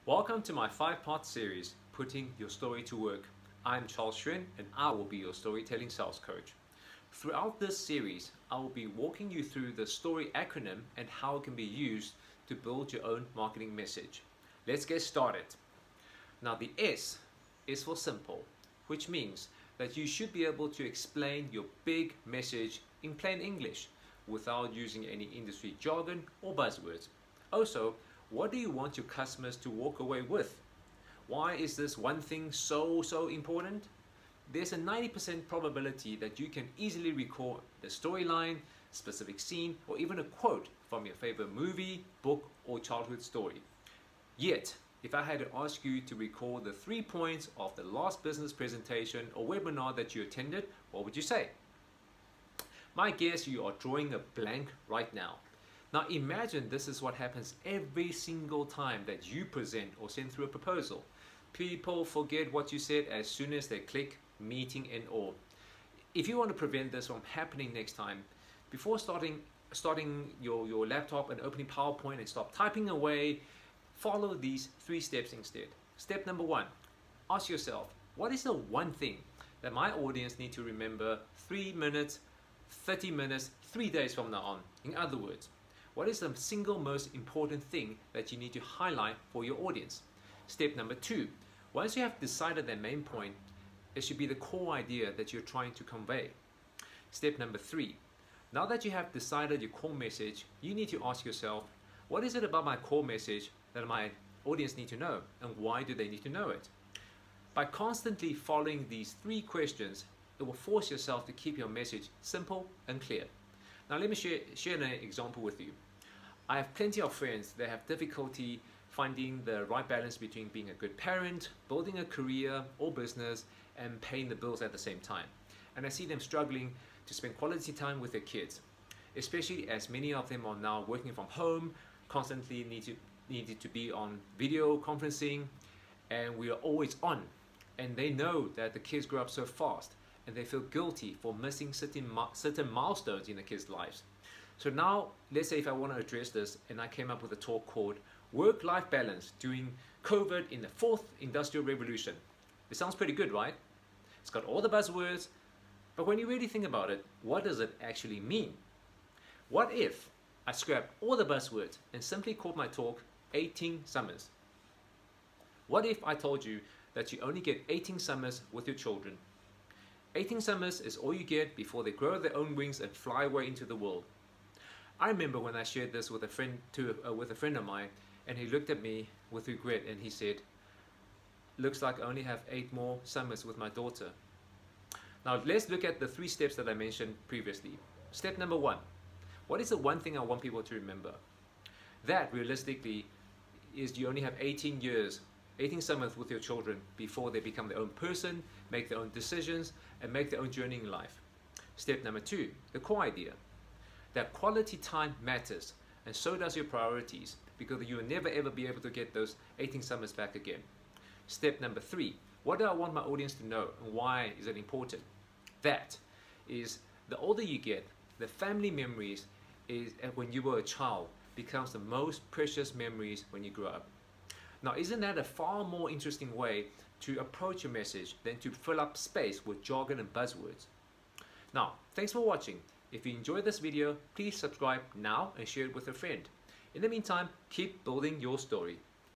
Welcome to my 5-part series, Putting Your Story to Work. I'm charleshsuan and I will be your storytelling sales coach. Throughout this series, I will be walking you through the S.T.O.R.Y acronym and how it can be used to build your own marketing message. Let's get started. Now the S is for simple, which means that you should be able to explain your big message in plain English without using any industry jargon or buzzwords. Also, what do you want your customers to walk away with? Why is this one thing so important? There's a 90% probability that you can easily recall the storyline, specific scene, or even a quote from your favorite movie, book, or childhood story. Yet, if I had to ask you to recall the 3 points of the last business presentation or webinar that you attended, what would you say? My guess you are drawing a blank right now. Now imagine this is what happens every single time that you present or send through a proposal. People forget what you said as soon as they click meeting and all. If you want to prevent this from happening next time, before starting your laptop and opening PowerPoint and stop typing away, follow these 3 steps instead. Step number 1, ask yourself, what is the one thing that my audience need to remember 3 minutes, 30 minutes, 3 days from now on? In other words, what is the single most important thing that you need to highlight for your audience? Step number 2, once you have decided their main point, it should be the core idea that you're trying to convey. Step number 3, now that you have decided your core message, you need to ask yourself, what is it about my core message that my audience need to know, and why do they need to know it? By constantly following these 3 questions, it will force yourself to keep your message simple and clear. Now let me share an example with you. I have plenty of friends that have difficulty finding the right balance between being a good parent, building a career or business, and paying the bills at the same time. And I see them struggling to spend quality time with their kids, especially as many of them are now working from home, constantly needed to be on video conferencing, and we are always on. And they know that the kids grow up so fast, and they feel guilty for missing certain milestones in the kids' lives. So now, let's say if I want to address this, and I came up with a talk called Work-Life Balance During COVID in the 4th Industrial Revolution. It sounds pretty good, right? It's got all the buzzwords, but when you really think about it, what does it actually mean? What if I scrapped all the buzzwords and simply called my talk 18 Summers? What if I told you that you only get 18 summers with your children? 18 summers is all you get before they grow their own wings and fly away into the world. I remember when I shared this with a friend of mine, and he looked at me with regret and he said, looks like I only have 8 more summers with my daughter. Now let's look at the 3 steps that I mentioned previously. Step number 1, what is the one thing I want people to remember? That realistically is you only have 18 summers with your children before they become their own person, make their own decisions, and make their own journey in life. Step number 2, the core idea. That quality time matters, and so does your priorities, because you will never ever be able to get those 18 summers back again. Step number 3, what do I want my audience to know, and why is it important? That is, the older you get, the family memories when you were a child becomes the most precious memories when you grow up. Now, isn't that a far more interesting way to approach your message than to fill up space with jargon and buzzwords? Now, thanks for watching. If you enjoyed this video, please subscribe now and share it with a friend. In the meantime, keep building your story.